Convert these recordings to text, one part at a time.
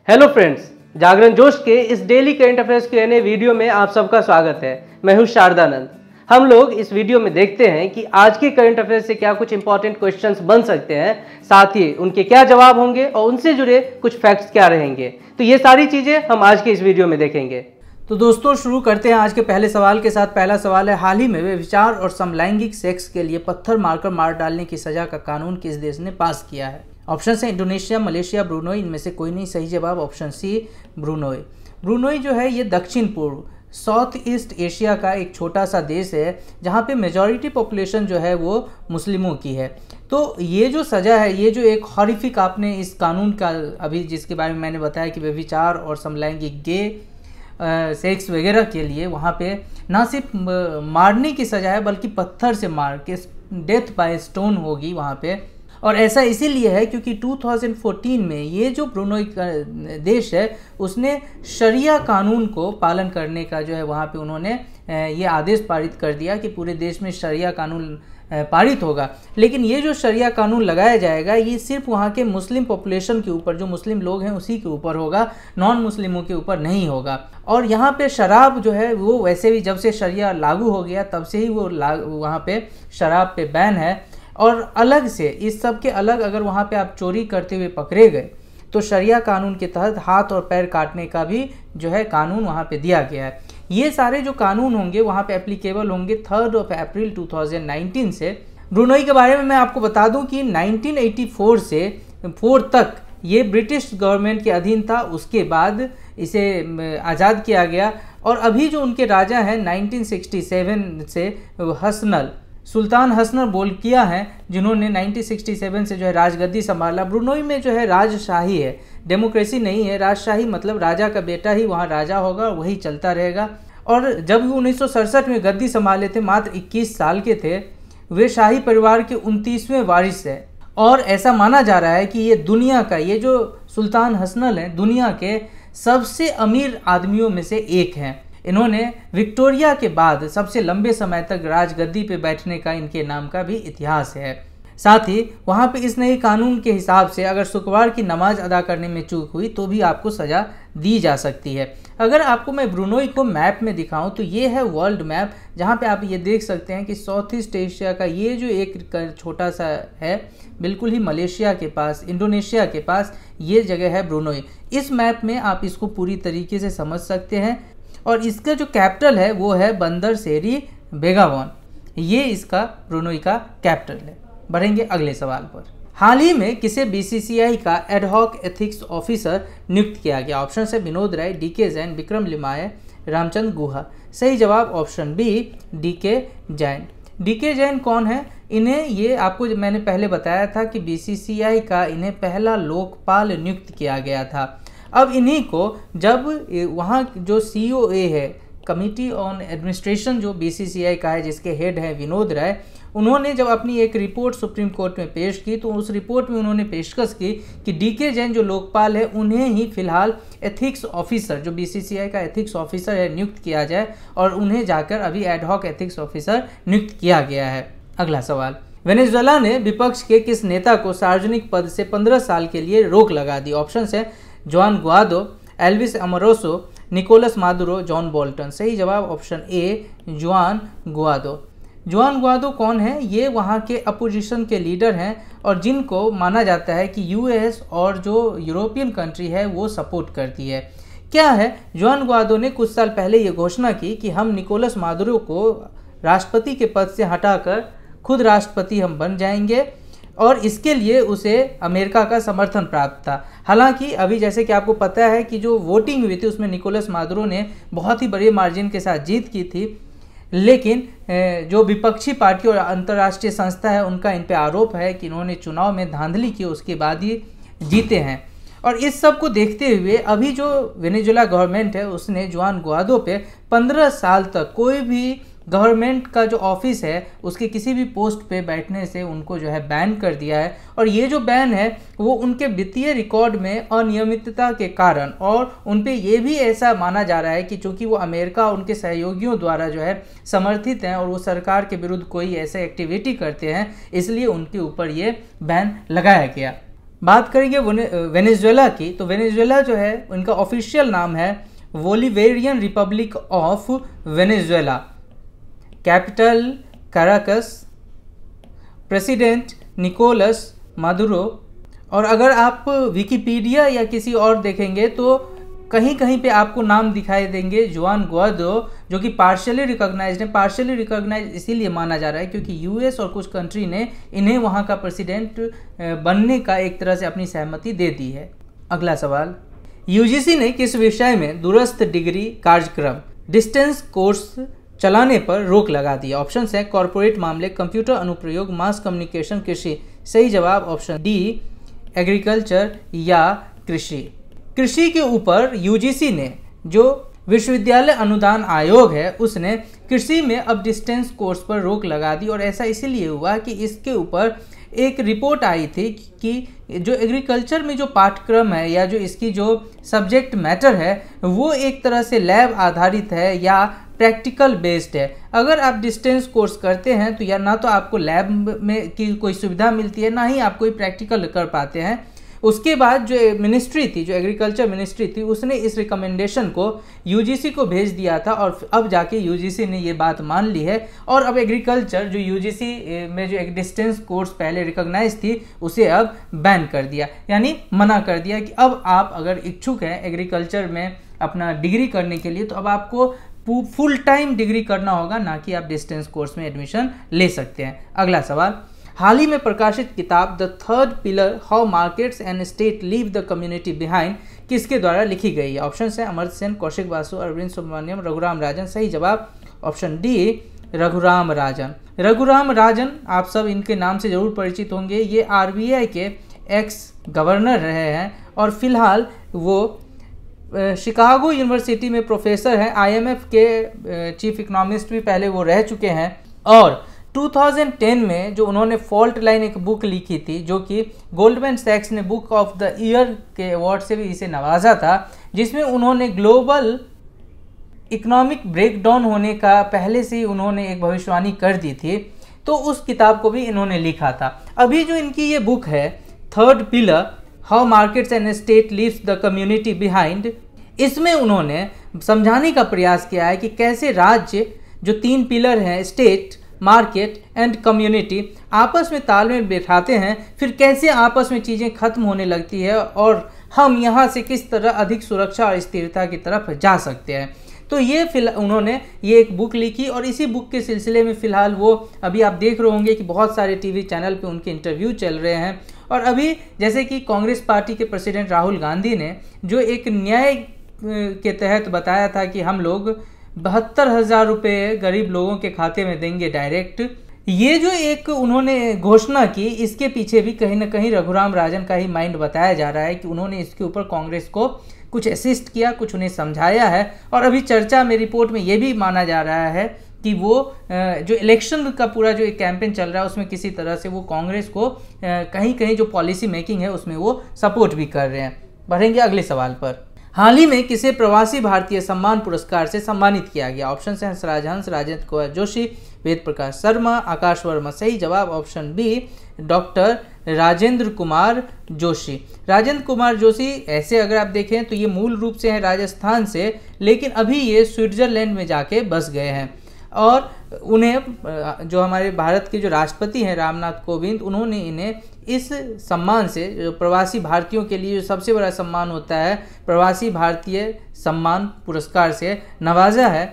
Hello friends, जागरण जोश के इस daily current affairs Q&A video में आप सबका स्वागत है। मैं हूं शारदानंद। हम लोग इस वीडियो में देखते हैं कि आज के करंट अफेयर्स से क्या कुछ इंपॉर्टेंट क्वेश्चंस बन सकते हैं, साथ ही उनके क्या जवाब होंगे और उनसे जुड़े कुछ फैक्ट्स क्या रहेंगे। तो ये सारी चीजें हम आज के इस वीडियो में देखेंगे। तो दोस्तों शुरू करते हैं आज के पहले सवाल के साथ। पहला सवाल है, हाल ही में व्यभिचार और समलैंगिक सेक्स के लिए पत्थर मारकर मार डालने की सजा का कानून किस देश ने पास किया है? ऑप्शन है इंडोनेशिया, मलेशिया, ब्रुनोई। इनमें से कोई नहीं। सही जवाब ऑप्शन सी ब्रुनोई। ब्रुनोई जो है ये दक्षिण पूर्व साउथ ईस्ट एशिया का एक छोटा सा देश है जहाँ पे मेजॉरिटी पॉपुलेशन जो है वो मुस्लिमों की है। तो ये जो सज़ा है, ये जो एक हॉरिफिक, आपने इस कानून का अभी जिसके बारे में मैंने बताया कि व्यभिचार और समलैंगिक गे सेक्स वगैरह के लिए वहाँ पे ना सिर्फ मारने की सज़ा है बल्कि पत्थर से मार के डेथ बाय स्टोन होगी वहाँ पे। और ऐसा इसीलिए है क्योंकि 2014 में ये जो ब्रुनोई का देश है उसने शरिया कानून को पालन करने का जो है वहाँ पे उन्होंने ये आदेश पारित कर दिया कि पूरे देश में शरिया कानून पारित होगा। लेकिन ये जो शरिया कानून लगाया जाएगा ये सिर्फ वहाँ के मुस्लिम पॉपुलेशन के ऊपर, जो मुस्लिम लोग हैं उसी के ऊपर होगा, नॉन मुस्लिमों के ऊपर नहीं होगा। और यहाँ पे शराब जो है वो वैसे भी जब से शरिया लागू हो गया तब से ही वो वहाँ पे शराब पे बैन है। और अलग से इस सब के अलग अगर वहाँ पे आप चोरी करते हुए पकड़े गए तो शरिया कानून के तहत हाथ और पैर काटने का भी जो है कानून वहाँ पे दिया गया है। ये सारे जो कानून होंगे वहाँ पे एप्लीकेबल होंगे 3 अप्रैल 2019 से। ब्रुनोई के बारे में मैं आपको बता दूं कि 1984 से 4 तक ये ब्रिटिश गवर्नमेंट के अधीन था, उसके बाद इसे आज़ाद किया गया। और अभी जो उनके राजा हैं 1967 से सुल्तान हसनल बोल्किया हैं, जिन्होंने 1967 से जो है राजगद्दी संभाला। ब्रुनोई में जो है राजशाही है, डेमोक्रेसी नहीं है। राजशाही मतलब राजा का बेटा ही वहाँ राजा होगा और वही चलता रहेगा। और जब वो 1967 में गद्दी संभाले थे, मात्र 21 साल के थे, वे शाही परिवार के 29वें वारिस है। और ऐसा माना जा रहा है कि ये दुनिया का, ये जो सुल्तान हसनल हैं, दुनिया के सबसे अमीर आदमियों में से एक हैं। इन्होंने विक्टोरिया के बाद सबसे लंबे समय तक राजगद्दी पे बैठने का इनके नाम का भी इतिहास है। साथ ही वहाँ पे इस नए कानून के हिसाब से अगर शुक्रवार की नमाज अदा करने में चूक हुई तो भी आपको सज़ा दी जा सकती है। अगर आपको मैं ब्रुनोई को मैप में दिखाऊं तो ये है वर्ल्ड मैप, जहाँ पे आप ये देख सकते हैं कि साउथ ईस्ट एशिया का ये जो एक छोटा सा है, बिल्कुल ही मलेशिया के पास, इंडोनेशिया के पास ये जगह है ब्रुनोई। इस मैप में आप इसको पूरी तरीके से समझ सकते हैं। और इसका जो कैपिटल है वो है बंदर सेरी बेगावन। ये इसका ब्रुनोई का कैपिटल है। बढ़ेंगे अगले सवाल पर। हाल ही में किसे BCCI का एडहॉक एथिक्स ऑफिसर नियुक्त किया गया? ऑप्शन है विनोद राय, DK जैन, विक्रम लिमाय, रामचंद्र गुहा। सही जवाब option B DK Jain. DK Jain कौन है? इन्हें, ये आपको मैंने पहले बताया था कि BCCI का इन्हें पहला लोकपाल नियुक्त किया गया था। अब इन्हीं को जब वहाँ जो COA है, कमिटी ऑन एडमिनिस्ट्रेशन, जो BCCI का है जिसके हेड हैं विनोद राय, उन्होंने जब अपनी एक रिपोर्ट सुप्रीम कोर्ट में पेश की तो उस रिपोर्ट में उन्होंने पेशकश की कि DK जैन जो लोकपाल है उन्हें ही फिलहाल एथिक्स ऑफिसर, जो BCCI का एथिक्स ऑफिसर है, नियुक्त किया जाए। और उन्हें जाकर अभी एडहॉक एथिक्स ऑफिसर नियुक्त किया गया है। अगला सवाल, वेनेजुएला ने विपक्ष के किस नेता को सार्वजनिक पद से 15 साल के लिए रोक लगा दी? ऑप्शन है Juan Guaido, Elvis Amoroso, Nicolas Maduro, John Bolton. सही जवाब ऑप्शन ए जुआन गुआदो। जुआन गुआदो कौन है? ये वहाँ के अपोजिशन के लीडर हैं और जिनको माना जाता है कि US और जो यूरोपियन कंट्री है वो सपोर्ट करती है। क्या है, जुआन गुआदो ने कुछ साल पहले ये घोषणा की कि हम निकोलस मादुरो को राष्ट्रपति के पद से हटाकर खुद राष्ट्रपति हम बन जाएंगे। और इसके लिए उसे अमेरिका का समर्थन प्राप्त था। हालांकि अभी जैसे कि आपको पता है कि जो वोटिंग हुई थी उसमें निकोलस मादुरो ने बहुत ही बड़े मार्जिन के साथ जीत की थी, लेकिन जो विपक्षी पार्टी और अंतर्राष्ट्रीय संस्था है उनका इन पे आरोप है कि इन्होंने चुनाव में धांधली की, उसके बाद ही जीते हैं। और इस सब को देखते हुए अभी जो वेनेजुएला गवर्नमेंट है उसने जुआन गुआदो पे 15 साल तक कोई भी गवर्नमेंट का जो ऑफिस है उसके किसी भी पोस्ट पे बैठने से उनको जो है बैन कर दिया है। और ये जो बैन है वो उनके वित्तीय रिकॉर्ड में अनियमितता के कारण, और उन पे ये भी ऐसा माना जा रहा है कि चूंकि वो अमेरिका और उनके सहयोगियों द्वारा जो है समर्थित हैं और वो सरकार के विरुद्ध कोई ऐसे एक्टिविटी करते हैं, इसलिए उनके ऊपर ये बैन लगाया गया। बात करेंगे वेनेजुएला की, तो वेनेजुएला जो है उनका ऑफिशियल नाम है Bolivarian Republic of Venezuela, capital Caracas, president Nicolas Maduro. और अगर आप विकिपीडिया या किसी और देखेंगे तो कहीं कहीं पे आपको नाम दिखाई देंगे जुआन गुआइडो, जो कि पार्शियली रिकॉग्नाइज्ड है। पार्शियली रिकॉग्नाइज्ड इसीलिए माना जा रहा है क्योंकि यूएस और कुछ कंट्री ने इन्हें वहाँ का प्रेसिडेंट बनने का एक तरह से अपनी सहमति दे दी है। अगला सवाल, यूजीसी ने किस विषय में दूरस्थ डिग्री कार्यक्रम डिस्टेंस कोर्स चलाने पर रोक लगा दी? ऑप्शन है कॉरपोरेट मामले, कंप्यूटर अनुप्रयोग, मास कम्युनिकेशन, कृषि। सही जवाब ऑप्शन डी एग्रीकल्चर या कृषि। कृषि के ऊपर यूजीसी ने, जो विश्वविद्यालय अनुदान आयोग है, उसने कृषि में अब डिस्टेंस कोर्स पर रोक लगा दी। और ऐसा इसीलिए हुआ कि इसके ऊपर एक रिपोर्ट आई थी कि जो एग्रीकल्चर में जो पाठ्यक्रम है या जो इसकी जो सब्जेक्ट मैटर है वो एक तरह से लैब आधारित है या प्रैक्टिकल बेस्ड है। अगर आप डिस्टेंस कोर्स करते हैं तो या ना तो आपको लैब में की कोई सुविधा मिलती है, ना ही आप कोई प्रैक्टिकल कर पाते हैं। उसके बाद जो मिनिस्ट्री थी, जो एग्रीकल्चर मिनिस्ट्री थी, उसने इस रिकमेंडेशन को यूजीसी को भेज दिया था और अब जाके यूजीसी ने ये बात मान ली है। और अब एग्रीकल्चर जो यूजीसी में जो एक डिस्टेंस कोर्स पहले रिकॉग्नाइज थी उसे अब बैन कर दिया, यानी मना कर दिया कि अब आप अगर इच्छुक हैं एग्रीकल्चर में अपना डिग्री करने के लिए तो अब आपको फुल टाइम डिग्री करना होगा, ना कि आप डिस्टेंस कोर्स में एडमिशन ले सकते हैं। अगला सवाल, हाल ही में प्रकाशित किताब the third pillar how markets and state leave the community behind किसके द्वारा लिखी गई है? ऑप्शन है अमर्त्य सेन, कौशिक बासु, अरविंद सुब्रमण्यम, रघुराम राजन। सही जवाब ऑप्शन डी रघुराम राजन। रघुराम राजन आप सब इनके नाम से जरूर परिचित होंगे। ये आरबीआई के एक्स गवर्नर रहे हैं और फिलहाल वो शिकागो यूनिवर्सिटी में प्रोफेसर हैं। आईएमएफ के चीफ इकोनॉमिस्ट भी पहले वो रह चुके हैं। और 2010 में जो उन्होंने फॉल्ट लाइन एक बुक लिखी थी, जो कि गोल्डमैन सैक्स ने बुक ऑफ द ईयर के अवार्ड से भी इसे नवाजा था, जिसमें उन्होंने ग्लोबल इकोनॉमिक ब्रेकडाउन होने का पहले से ही उन्होंने एक भविष्यवाणी कर दी थी। तो उस किताब को भी इन्होंने लिखा था। अभी जो इनकी ये बुक है third pillar how markets and state leaves the community behind, इसमें उन्होंने समझाने का प्रयास किया है कि कैसे राज्य जो तीन पिलर हैं स्टेट, मार्केट एंड कम्युनिटी, आपस में तालमेल बैठाते हैं, फिर कैसे आपस में चीज़ें खत्म होने लगती है और हम यहाँ से किस तरह अधिक सुरक्षा और स्थिरता की तरफ जा सकते हैं। तो ये उन्होंने ये एक बुक लिखी और इसी बुक के सिलसिले में फ़िलहाल वो अभी आप देख रहे होंगे कि बहुत सारे टीवी चैनल पे उनके इंटरव्यू चल रहे हैं। और अभी जैसे कि कांग्रेस पार्टी के प्रेसिडेंट राहुल गांधी ने जो एक न्याय के तहत बताया था कि हम लोग 72,000 रुपये गरीब लोगों के खाते में देंगे डायरेक्ट, ये जो एक उन्होंने घोषणा की, इसके पीछे भी कहीं ना कहीं रघुराम राजन का ही माइंड बताया जा रहा है कि उन्होंने इसके ऊपर कांग्रेस को कुछ असिस्ट किया, कुछ उन्हें समझाया है। और अभी चर्चा में रिपोर्ट में ये भी माना जा रहा है कि वो जो इलेक्शन का पूरा जो एक कैंपेन चल रहा है उसमें किसी तरह से वो कांग्रेस को कहीं कहीं जो पॉलिसी मेकिंग है उसमें वो सपोर्ट भी कर रहे हैं। बढ़ेंगे अगले सवाल पर। हाल ही में किसे प्रवासी भारतीय सम्मान पुरस्कार से सम्मानित किया गया? ऑप्शन है हंसराज हंस, राजेंद्र कुमार जोशी, वेद प्रकाश शर्मा, आकाश वर्मा। सही जवाब option B doctor Rajendra Kumar Joshi. Rajendra Kumar Joshi ऐसे अगर आप देखें तो ये मूल रूप से हैं राजस्थान से, लेकिन अभी ये स्विट्जरलैंड में जाके बस गए हैं। और उन्हें जो हमारे भारत के जो राष्ट्रपति हैं रामनाथ कोविंद, उन्होंने इन्हें इस सम्मान से, जो प्रवासी भारतीयों के लिए जो सबसे बड़ा सम्मान होता है प्रवासी भारतीय सम्मान पुरस्कार से नवाजा है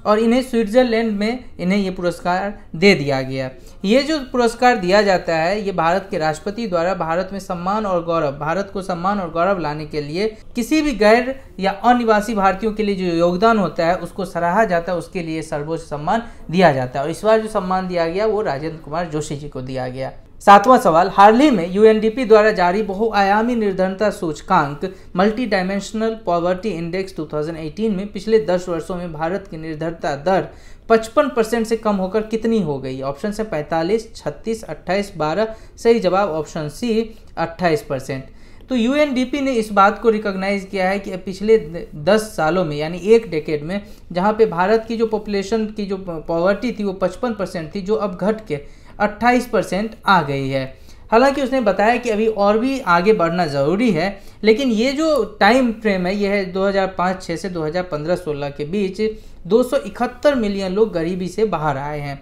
और इन्हें स्विट्जरलैंड में इन्हें ये पुरस्कार दे दिया गया। ये जो पुरस्कार दिया जाता है ये भारत के राष्ट्रपति द्वारा भारत में सम्मान और गौरव, भारत को सम्मान और गौरव लाने के लिए किसी भी गैर या अनिवासी भारतीयों के लिए जो योगदान होता है उसको सराहा जाता है, उसके लिए सर्वोच्च सम्मान दिया जाता है। और इस बार जो सम्मान दिया गया वो राजेंद्र कुमार जोशी जी को दिया गया। सातवां सवाल, हाल ही में यूएनडीपी द्वारा जारी बहुआयामी निर्धनता सूचकांक मल्टी डायमेंशनल पॉवर्टी इंडेक्स 2018 में पिछले 10 वर्षों में भारत की निर्धनता दर 55% से कम होकर कितनी हो गई? ऑप्शन है 45, 36, 28, 12। सही जवाब ऑप्शन सी 28%। तो यूएनडीपी ने इस बात को रिकॉग्नाइज किया है कि पिछले 10 सालों में यानी एक डेकेड में जहाँ पे भारत की जो पॉपुलेशन की जो पॉवर्टी थी वो 55% थी, जो अब घट के 28% आ गई है। हालांकि उसने बताया कि अभी और भी आगे बढ़ना ज़रूरी है, लेकिन ये जो टाइम फ्रेम है ये है 2005-06 से 2015-16 के बीच 271 मिलियन लोग गरीबी से बाहर आए हैं।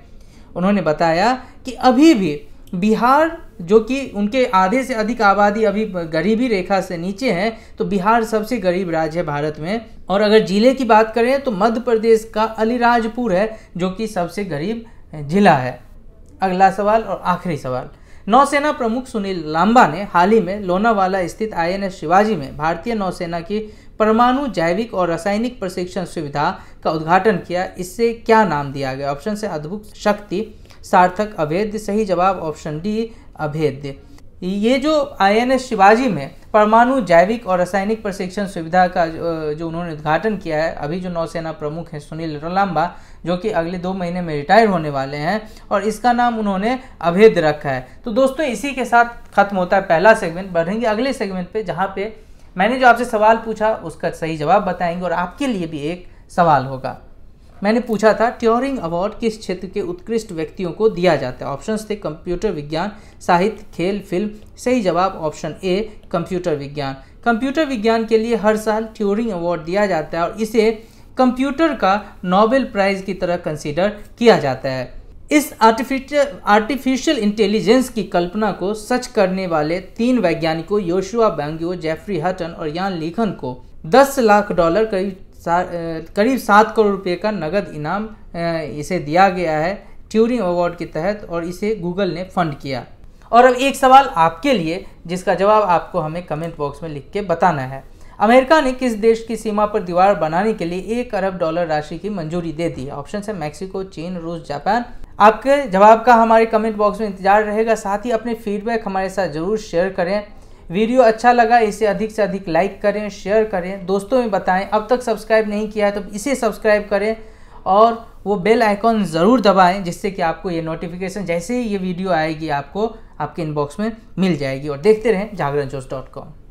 उन्होंने बताया कि अभी भी बिहार, जो कि उनके आधे से अधिक आबादी अभी गरीबी रेखा से नीचे है, तो बिहार सबसे गरीब राज्य है भारत में। और अगर जिले की बात करें तो मध्य प्रदेश का अलीराजपुर है जो कि सबसे गरीब जिला है। अगला सवाल और आखिरी सवाल, नौसेना प्रमुख सुनील लांबा ने हाल ही में लोनावाला स्थित INS शिवाजी में भारतीय नौसेना की परमाणु, जैविक और रासायनिक प्रशिक्षण सुविधा का उद्घाटन किया। इससे क्या नाम दिया गया? ऑप्शन से अद्भुत शक्ति, सार्थक, अभेद्य। सही जवाब ऑप्शन डी अभेद्य। ये जो INS शिवाजी में परमाणु, जैविक और रासायनिक प्रशिक्षण सुविधा का जो उन्होंने उद्घाटन किया है, अभी जो नौसेना प्रमुख हैं सुनील लांबा, जो कि अगले 2 महीने में रिटायर होने वाले हैं, और इसका नाम उन्होंने अभेद्य रखा है। तो दोस्तों इसी के साथ खत्म होता है पहला सेगमेंट। बढ़ेंगे अगले सेगमेंट पे, जहाँ पे मैंने जो आपसे सवाल पूछा उसका सही जवाब बताएंगे और आपके लिए भी एक सवाल होगा। मैंने पूछा था ट्यूरिंग अवार्ड किस क्षेत्र के उत्कृष्ट व्यक्तियों को दिया जाता है? ऑप्शंस थे कंप्यूटर विज्ञान, साहित्य, खेल, फिल्म। सही जवाब ऑप्शन ए कंप्यूटर विज्ञान। कंप्यूटर विज्ञान के लिए हर साल ट्यूरिंग अवार्ड दिया जाता है और इसे कंप्यूटर का नोबेल प्राइज की तरह कंसीडर किया जाता है। इस आर्टिफिशियल इंटेलिजेंस की कल्पना को सच करने वाले 3 वैज्ञानिकों योशुआ बेंगियो, जेफरी हटन और यान लीखन को $10 लाख करीब 7 करोड़ रुपए का नगद इनाम इसे दिया गया है ट्यूरिंग अवार्ड के तहत, और इसे गूगल ने फंड किया। और अब एक सवाल आपके लिए, जिसका जवाब आपको हमें कमेंट बॉक्स में लिख के बताना है। अमेरिका ने किस देश की सीमा पर दीवार बनाने के लिए $1 अरब राशि की मंजूरी दे दी है? ऑप्शन है मैक्सिको, चीन, रूस, जापान। आपके जवाब का हमारे कमेंट बॉक्स में इंतजार रहेगा। साथ ही अपने फीडबैक हमारे साथ जरूर शेयर करें। वीडियो अच्छा लगा इसे अधिक से अधिक लाइक करें, शेयर करें, दोस्तों में बताएं। अब तक सब्सक्राइब नहीं किया है तो इसे सब्सक्राइब करें और वो बेल आइकॉन ज़रूर दबाएं, जिससे कि आपको ये नोटिफिकेशन जैसे ही ये वीडियो आएगी आपको आपके इनबॉक्स में मिल जाएगी। और देखते रहें JagranaJosh.com।